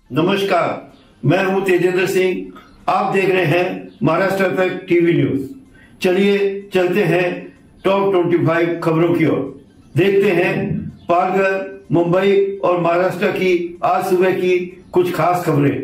नमस्कार, मैं हूं तेजेंद्र सिंह। आप देख रहे हैं महाराष्ट्र तक टीवी न्यूज। चलिए चलते हैं टॉप 25 खबरों की ओर। देखते हैं पालघर, मुंबई और महाराष्ट्र की आज सुबह की कुछ खास खबरें।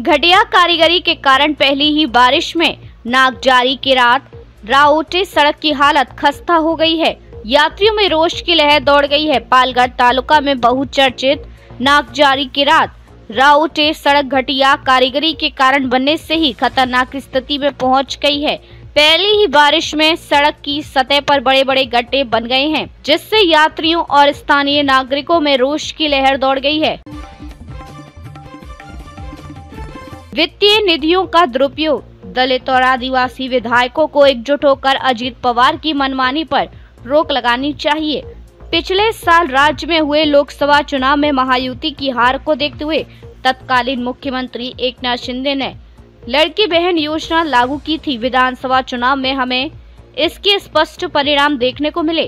घटिया कारीगरी के कारण पहली ही बारिश में नागजारी की रात राओटे सड़क की हालत खस्ता हो गई है। यात्रियों में रोष की लहर दौड़ गई है। पालघर तालुका में बहुचर्चित नागजारी की रात राओटे सड़क घटिया कारीगरी के कारण बनने से ही खतरनाक स्थिति में पहुंच गई है। पहली ही बारिश में सड़क की सतह पर बड़े बड़े गड्ढे बन गए हैं, जिससे यात्रियों और स्थानीय नागरिकों में रोष की लहर दौड़ गई है। वित्तीय निधियों का दुरुपयोग, दलित और आदिवासी विधायकों को एकजुट होकर अजीत पवार की मनमानी पर रोक लगानी चाहिए। पिछले साल राज्य में हुए लोकसभा चुनाव में महायुति की हार को देखते हुए तत्कालीन मुख्यमंत्री एकनाथ शिंदे ने लड़की बहन योजना लागू की थी। विधानसभा चुनाव में हमें इसके स्पष्ट परिणाम देखने को मिले।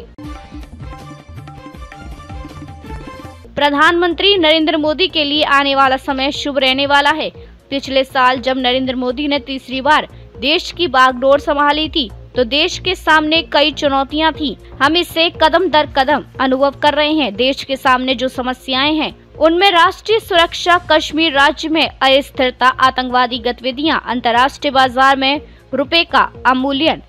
प्रधानमंत्री नरेंद्र मोदी के लिए आने वाला समय शुभ रहने वाला है। पिछले साल जब नरेंद्र मोदी ने तीसरी बार देश की बागडोर संभाली थी तो देश के सामने कई चुनौतियां थी। हम इसे कदम दर कदम अनुभव कर रहे हैं। देश के सामने जो समस्याएं हैं उनमें राष्ट्रीय सुरक्षा, कश्मीर राज्य में अस्थिरता, आतंकवादी गतिविधियां, अंतर्राष्ट्रीय बाजार में रुपए का अवमूल्यन,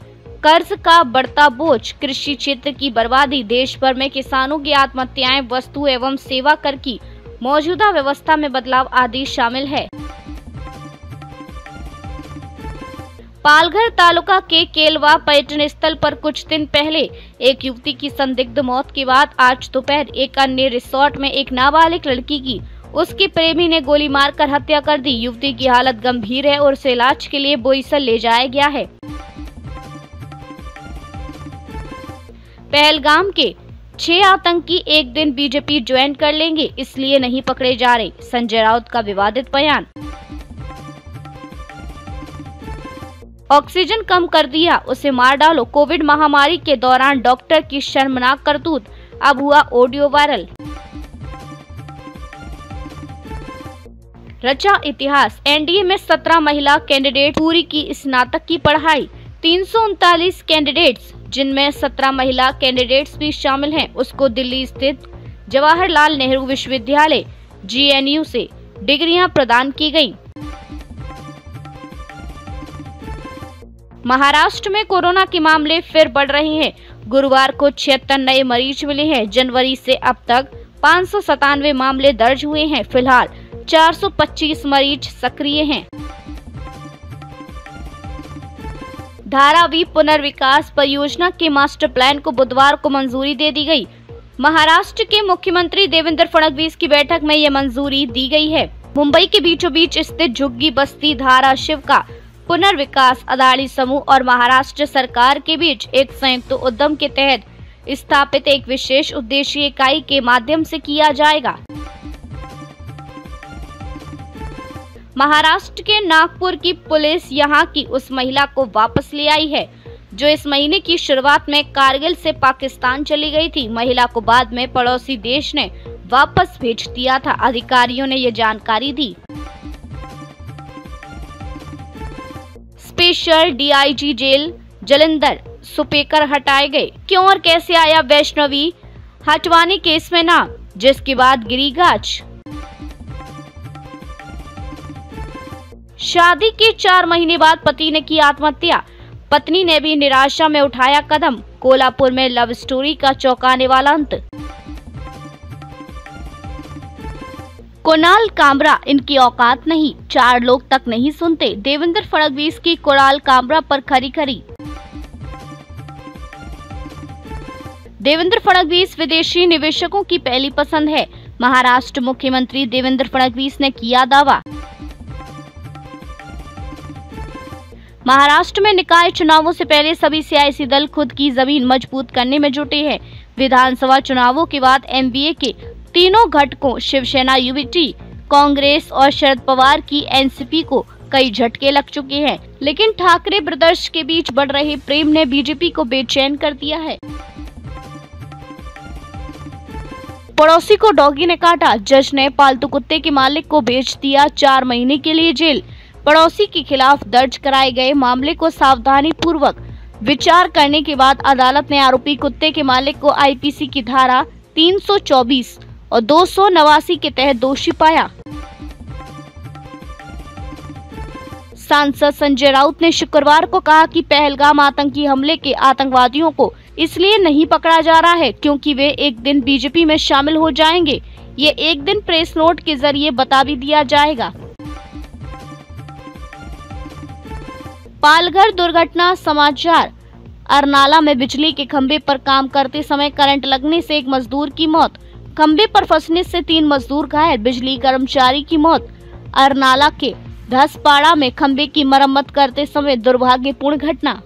कर्ज का बढ़ता बोझ, कृषि क्षेत्र की बर्बादी, देश भर में किसानों की आत्महत्याएं, वस्तु एवं सेवा कर की मौजूदा व्यवस्था में बदलाव आदि शामिल है। पालघर तालुका के केलवा पर्यटन स्थल पर कुछ दिन पहले एक युवती की संदिग्ध मौत के बाद आज दोपहर एक अन्य रिसोर्ट में एक नाबालिग लड़की की उसके प्रेमी ने गोली मारकर हत्या कर दी। युवती की हालत गंभीर है और उसे इलाज के लिए बोईसर ले जाया गया है। पहलगाम के 6 आतंकी एक दिन बीजेपी ज्वाइन कर लेंगे, इसलिए नहीं पकड़े जा रहे। संजय राउत का विवादित बयान। ऑक्सीजन कम कर दिया, उसे मार डालो। कोविड महामारी के दौरान डॉक्टर की शर्मनाक करतूत, अब हुआ ऑडियो वायरल। रचा इतिहास, एनडीए में 17 महिला कैंडिडेट पूरी की स्नातक की पढ़ाई। 339 कैंडिडेट्स, जिनमें 17 महिला कैंडिडेट्स भी शामिल हैं, उसको दिल्ली स्थित जवाहरलाल नेहरू विश्वविद्यालय (जेएनयू) से डिग्रियां प्रदान की गयी। महाराष्ट्र में कोरोना के मामले फिर बढ़ रहे हैं। गुरुवार को 76 नए मरीज मिले हैं। जनवरी से अब तक 597 मामले दर्ज हुए हैं। फिलहाल 425 मरीज सक्रिय हैं। धारावी पुनर्विकास परियोजना के मास्टर प्लान को बुधवार को मंजूरी दे दी गई। महाराष्ट्र के मुख्यमंत्री देवेंद्र फडणवीस की बैठक में यह मंजूरी दी गई है। मुंबई के बीचों बीच स्थित झुग्गी बस्ती धाराशिव का पुनर्विकास अदानी समूह और महाराष्ट्र सरकार के बीच एक संयुक्त उद्यम के तहत स्थापित एक विशेष उद्देश्य इकाई के माध्यम से किया जाएगा। महाराष्ट्र के नागपुर की पुलिस यहां की उस महिला को वापस ले आई है जो इस महीने की शुरुआत में कारगिल से पाकिस्तान चली गई थी। महिला को बाद में पड़ोसी देश ने वापस भेज दिया था। अधिकारियों ने ये जानकारी दी। Special DIG jail Jalandhar Supekar हटाए गए। क्यों और कैसे आया वैष्णवी हटवानी केस में नाम, जिसके बाद गिरी गाज। शादी के 4 महीने बाद पति ने की आत्महत्या। पत्नी ने भी निराशा में उठाया कदम। कोल्हापुर में लव स्टोरी का चौंकाने वाला अंत। कुणाल कामरा, इनकी औकात नहीं, 4 लोग तक नहीं सुनते। देवेंद्र फडणवीस की कुणाल कामरा पर खरी खरी। देवेंद्र फडणवीस विदेशी निवेशकों की पहली पसंद है। महाराष्ट्र मुख्यमंत्री देवेंद्र फडणवीस ने किया दावा। महाराष्ट्र में निकाय चुनावों से पहले सभी सियासी दल खुद की जमीन मजबूत करने में जुटे हैं। विधानसभा चुनावों के बाद एनडीए के तीनों घटकों शिवसेना, यूबीटी, कांग्रेस और शरद पवार की एनसीपी को कई झटके लग चुके हैं, लेकिन ठाकरे ब्रदर्स के बीच बढ़ रहे प्रेम ने बीजेपी को बेचैन कर दिया है। पड़ोसी को डॉगी ने काटा, जज ने पालतू कुत्ते के मालिक को भेज दिया 4 महीने के लिए जेल। पड़ोसी के खिलाफ दर्ज कराए गए मामले को सावधानी पूर्वक विचार करने के बाद अदालत ने आरोपी कुत्ते के मालिक को आईपीसी की धारा 324 और 289 के तहत दोषी पाया। सांसद संजय राउत ने शुक्रवार को कहा कि पहलगाम आतंकी हमले के आतंकवादियों को इसलिए नहीं पकड़ा जा रहा है क्योंकि वे एक दिन बीजेपी में शामिल हो जाएंगे। ये एक दिन प्रेस नोट के जरिए बता भी दिया जाएगा। पालघर दुर्घटना समाचार। अरनाला में बिजली के खंभे पर काम करते समय करंट लगने से एक मजदूर की मौत, खंभे पर फंसने से 3 मजदूर घायल, बिजली कर्मचारी की मौत। अरनाला के धसपाड़ा में खंभे की मरम्मत करते समय दुर्भाग्यपूर्ण घटना।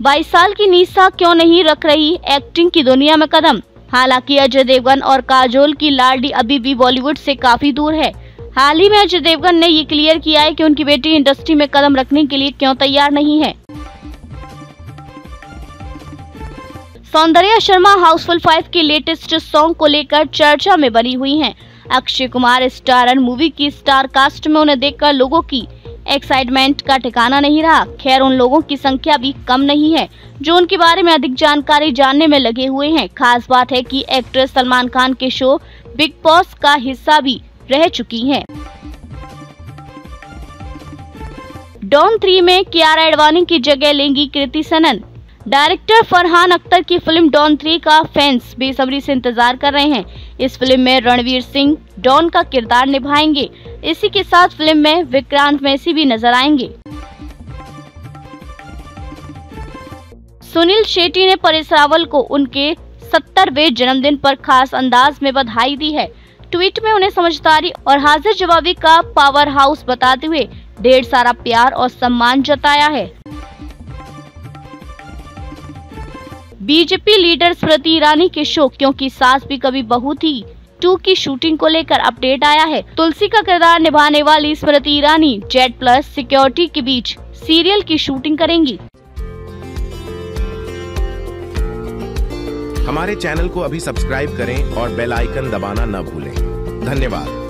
22 साल की निशा क्यों नहीं रख रही एक्टिंग की दुनिया में कदम। हालांकि अजय देवगन और काजोल की लाडली अभी भी बॉलीवुड से काफी दूर है। हाल ही में अजय देवगन ने ये क्लियर किया है कि उनकी बेटी इंडस्ट्री में कदम रखने के लिए क्यों तैयार नहीं है। सौंदर्या शर्मा हाउसफुल 5 के लेटेस्ट सॉन्ग को लेकर चर्चा में बनी हुई हैं। अक्षय कुमार स्टारर मूवी की स्टार कास्ट में उन्हें देखकर लोगों की एक्साइटमेंट का ठिकाना नहीं रहा। खैर, उन लोगों की संख्या भी कम नहीं है जो उनके बारे में अधिक जानकारी जानने में लगे हुए हैं। खास बात है कि एक्ट्रेस सलमान खान के शो बिग बॉस का हिस्सा भी रह चुकी हैं। डॉन 3 में कियारा एडवाणी की जगह लेंगी कृति सनन। डायरेक्टर फरहान अख्तर की फिल्म डॉन 3 का फैंस बेसब्री से इंतजार कर रहे हैं। इस फिल्म में रणवीर सिंह डॉन का किरदार निभाएंगे। इसी के साथ फिल्म में विक्रांत मैसी भी नजर आएंगे। सुनील शेट्टी ने परेश रावल को उनके 70वें जन्मदिन पर खास अंदाज में बधाई दी है। ट्वीट में उन्हें समझदारी और हाजिर जवाबी का पावर हाउस बताते हुए ढेर सारा प्यार और सम्मान जताया है। बीजेपी लीडर स्मृति ईरानी के शो क्योंकि सास भी कभी बहू थी 2 की शूटिंग को लेकर अपडेट आया है। तुलसी का किरदार निभाने वाली स्मृति ईरानी जेड+ सिक्योरिटी के बीच सीरियल की शूटिंग करेंगी। हमारे चैनल को अभी सब्सक्राइब करें और बेल आइकन दबाना न भूलें। धन्यवाद।